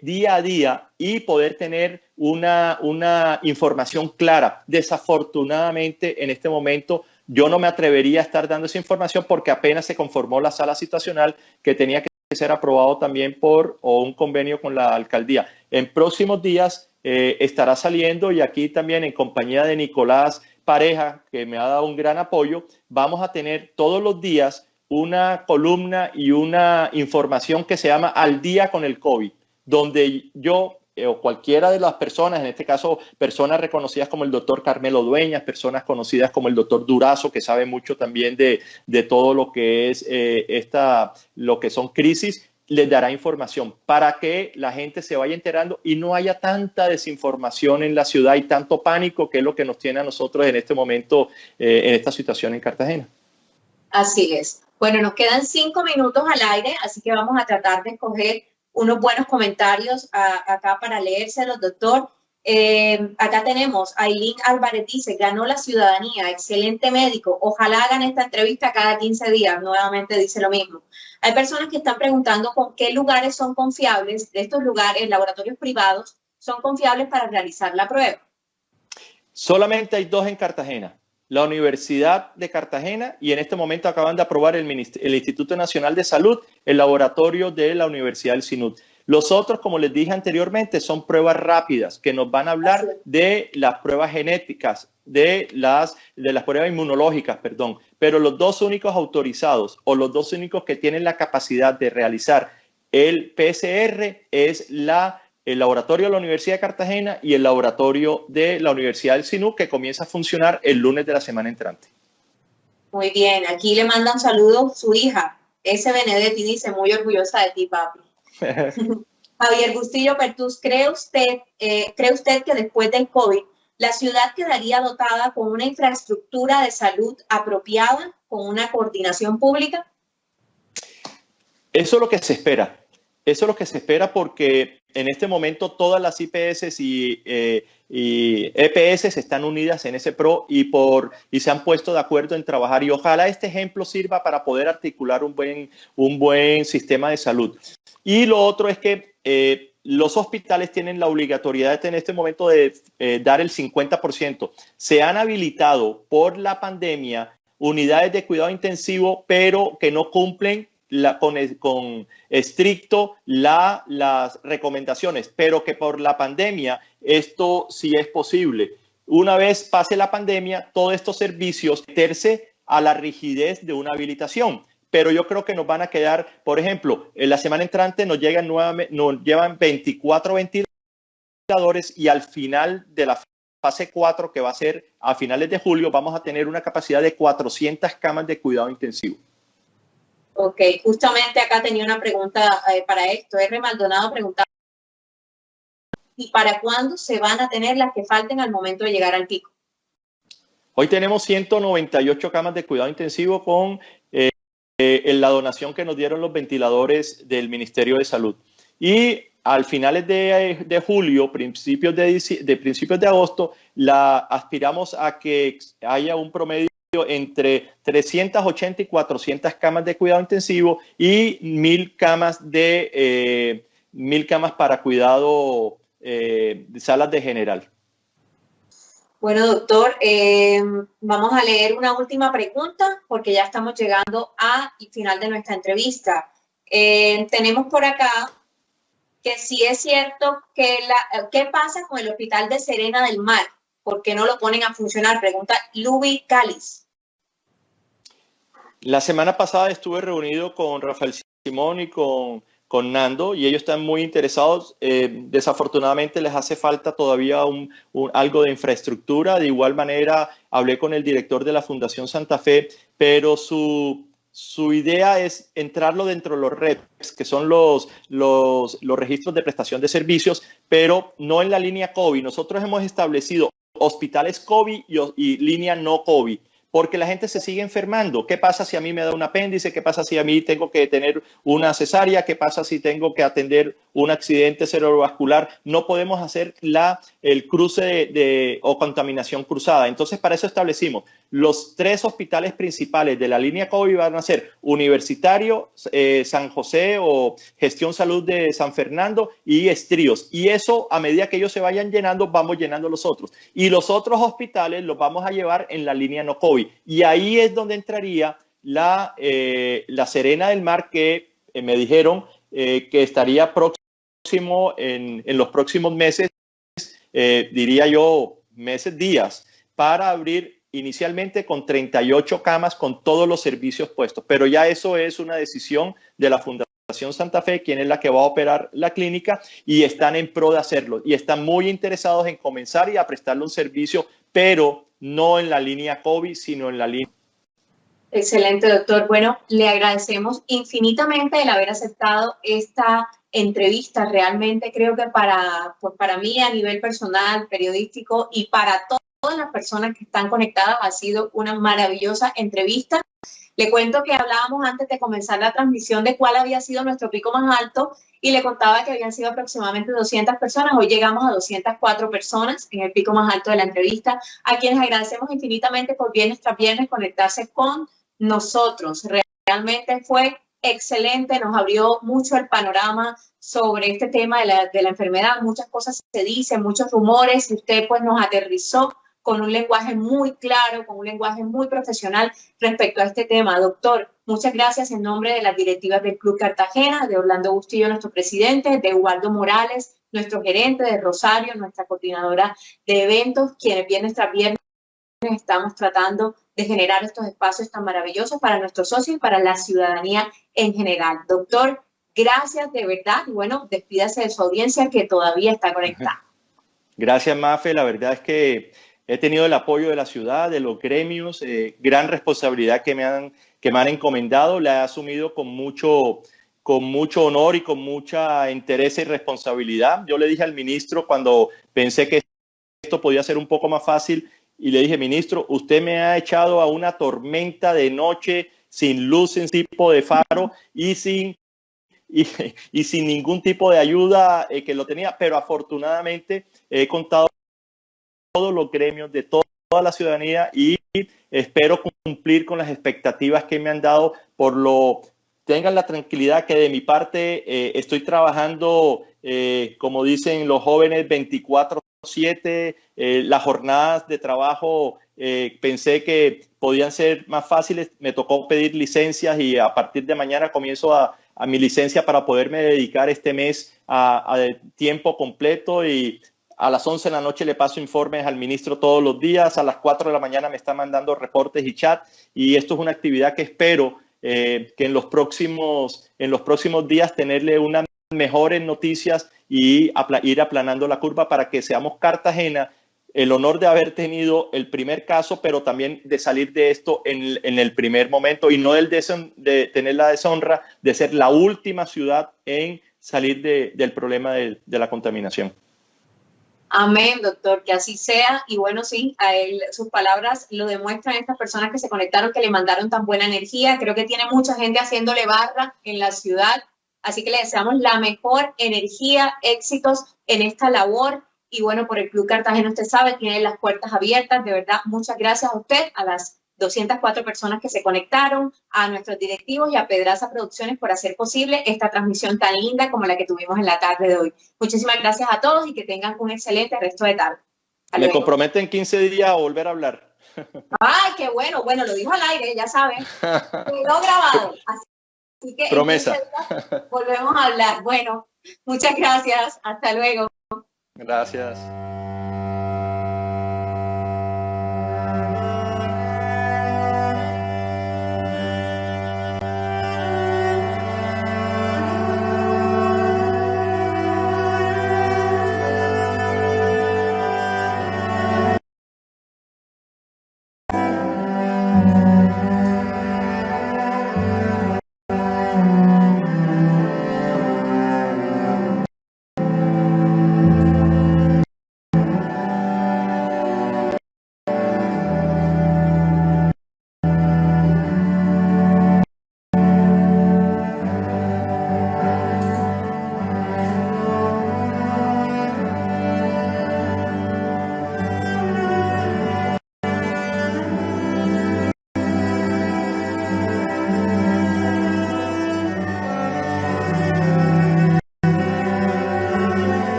día a día y poder tener una información clara. Desafortunadamente, en este momento, yo no me atrevería a estar dando esa información porque apenas se conformó la sala situacional que tenía que ser aprobado también por un convenio con la alcaldía. En próximos días estará saliendo, y aquí también en compañía de Nicolás Pareja, que me ha dado un gran apoyo, vamos a tener todos los días una columna y una información que se llama Al Día con el COVID, donde yo o cualquiera de las personas, en este caso personas reconocidas como el doctor Carmelo Dueñas, personas conocidas como el doctor Durazo, que sabe mucho también de todo lo que es lo que son crisis, les dará información para que la gente se vaya enterando y no haya tanta desinformación en la ciudad y tanto pánico, que es lo que nos tiene a nosotros en este momento, en esta situación en Cartagena. Así es. Bueno, nos quedan 5 minutos al aire, así que vamos a tratar de escoger unos buenos comentarios acá para leérselos, doctor. Acá tenemos a Aileen Álvarez, dice, ganó la ciudadanía, excelente médico, ojalá hagan esta entrevista cada 15 días, nuevamente dice lo mismo. Hay personas que están preguntando con qué lugares son confiables, de estos lugares, laboratorios privados, son confiables para realizar la prueba. Solamente hay 2 en Cartagena. La Universidad de Cartagena, y en este momento acaban de aprobar el Instituto Nacional de Salud, el laboratorio de la Universidad del SINUT. Los otros, como les dije anteriormente, son pruebas rápidas que nos van a hablar de las pruebas genéticas, de las pruebas inmunológicas, perdón. Pero los 2 únicos autorizados o los 2 únicos que tienen la capacidad de realizar el PCR es el laboratorio de la Universidad de Cartagena y el laboratorio de la Universidad del SINUT, que comienza a funcionar el lunes de la semana entrante. Muy bien, aquí le mandan saludos su hija, S. Benedetti, dice, muy orgullosa de ti, papi. Javier Bustillo Pertús, ¿cree usted que después del COVID la ciudad quedaría dotada con una infraestructura de salud apropiada, con una coordinación pública? Eso es lo que se espera. Eso es lo que se espera porque en este momento todas las IPS y EPS están unidas en ese PRO y se han puesto de acuerdo en trabajar, y ojalá este ejemplo sirva para poder articular un buen sistema de salud. Y lo otro es que los hospitales tienen la obligatoriedad en este momento de dar el 50%. Se han habilitado por la pandemia unidades de cuidado intensivo, pero que no cumplen con estricto las recomendaciones, pero que por la pandemia esto sí es posible. Una vez pase la pandemia, todos estos servicios meterse a la rigidez de una habilitación. Pero yo creo que nos van a quedar, por ejemplo, en la semana entrante nos llevan 24 ventiladores, y al final de la fase 4, que va a ser a finales de julio, vamos a tener una capacidad de 400 camas de cuidado intensivo. Ok, justamente acá tenía una pregunta para esto. R. Maldonado preguntaba, ¿y para cuándo se van a tener las que falten al momento de llegar al pico? Hoy tenemos 198 camas de cuidado intensivo con la donación que nos dieron los ventiladores del Ministerio de Salud. Y al finales de julio, principios de agosto, aspiramos a que haya un promedio entre 380 y 400 camas de cuidado intensivo y 1,000 camas para cuidado de salas de general. Bueno, doctor, vamos a leer una última pregunta porque ya estamos llegando al final de nuestra entrevista. Tenemos por acá que sí es cierto que ¿qué pasa con el Hospital de Serena del Mar? ¿Por qué no lo ponen a funcionar? Pregunta Luby Cáliz. La semana pasada estuve reunido con Rafael Simón y con Nando, y ellos están muy interesados. Desafortunadamente les hace falta todavía algo de infraestructura. De igual manera, hablé con el director de la Fundación Santa Fe, pero su idea es entrarlo dentro de los REPS, que son los registros de prestación de servicios, pero no en la línea COVID. Nosotros hemos establecido hospitales COVID y línea no COVID, porque la gente se sigue enfermando. ¿Qué pasa si a mí me da un apéndice? ¿Qué pasa si a mí tengo que tener una cesárea? ¿Qué pasa si tengo que atender un accidente cerebrovascular? No podemos hacer el cruce o contaminación cruzada. Entonces, para eso establecimos los 3 hospitales principales de la línea COVID. Van a ser Universitario, San José o Gestión Salud de San Fernando y Estríos. Y eso, a medida que ellos se vayan llenando, vamos llenando los otros. Y los otros hospitales los vamos a llevar en la línea no COVID. Y ahí es donde entraría la Serena del Mar, que me dijeron que estaría próximo en los próximos meses, diría yo días, para abrir inicialmente con 38 camas con todos los servicios puestos. Pero ya eso es una decisión de la Fundación Santa Fe, quien es la que va a operar la clínica, y están en pro de hacerlo. Y están muy interesados en comenzar y a prestarle un servicio, pero no en la línea COVID, sino en la línea. Excelente, doctor. Bueno, le agradecemos infinitamente el haber aceptado esta entrevista. Realmente creo que para mí, a nivel personal, periodístico, y para todas las personas que están conectadas, ha sido una maravillosa entrevista. Le cuento que hablábamos antes de comenzar la transmisión de cuál había sido nuestro pico más alto, y le contaba que habían sido aproximadamente 200 personas. Hoy llegamos a 204 personas en el pico más alto de la entrevista, a quienes agradecemos infinitamente por viernes tras viernes conectarse con nosotros. Realmente fue excelente, nos abrió mucho el panorama sobre este tema de la enfermedad. Muchas cosas se dicen, muchos rumores, y usted pues nos aterrizó con un lenguaje muy claro, con un lenguaje muy profesional respecto a este tema. Doctor, muchas gracias en nombre de las directivas del Club Cartagena, de Orlando Bustillo, nuestro presidente, de Ubaldo Morales, nuestro gerente, de Rosario, nuestra coordinadora de eventos, quienes viernes tras viernes estamos tratando de generar estos espacios tan maravillosos para nuestros socios y para la ciudadanía en general. Doctor, gracias de verdad, y bueno, despídase de su audiencia que todavía está conectada. Gracias, Mafe. La verdad es que he tenido el apoyo de la ciudad, de los gremios, gran responsabilidad que me han encomendado. La he asumido con mucho honor y con mucha interés y responsabilidad. Yo le dije al ministro, cuando pensé que esto podía ser un poco más fácil, y le dije: ministro, usted me ha echado a una tormenta de noche, sin luz, sin tipo de faro y sin y sin ningún tipo de ayuda que lo tenía, pero afortunadamente he contado con todos los gremios de toda la ciudadanía y espero cumplir con las expectativas que me han dado. Tengan la tranquilidad que de mi parte estoy trabajando, como dicen los jóvenes, 24/7. Las jornadas de trabajo pensé que podían ser más fáciles. Me tocó pedir licencias y a partir de mañana comienzo a mi licencia para poderme dedicar este mes a tiempo completo, y a las 11 de la noche le paso informes al ministro todos los días, a las 4 de la mañana me está mandando reportes y chat, y esto es una actividad que espero que en los próximos días tenerle unas mejores noticias y ir aplanando la curva para que seamos Cartagena el honor de haber tenido el primer caso, pero también de salir de esto en el primer momento, y no de tener la deshonra de ser la última ciudad en salir del problema de la contaminación. Amén, doctor, que así sea. Y bueno, sí, a él, sus palabras lo demuestran, estas personas que se conectaron, que le mandaron tan buena energía. Creo que tiene mucha gente haciéndole barra en la ciudad. Así que le deseamos la mejor energía, éxitos en esta labor. Y bueno, por el Club Cartagena, usted sabe, tiene las puertas abiertas. De verdad, muchas gracias a usted, a las 204 personas que se conectaron, a nuestros directivos y a Pedraza Producciones por hacer posible esta transmisión tan linda como la que tuvimos en la tarde de hoy. Muchísimas gracias a todos y que tengan un excelente resto de tarde. Me comprometo en 15 días a volver a hablar. ¡Ay, qué bueno! Bueno, lo dijo al aire, ya saben. Quedó grabado. Así que promesa. En 15 días volvemos a hablar. Bueno, muchas gracias. Hasta luego. Gracias.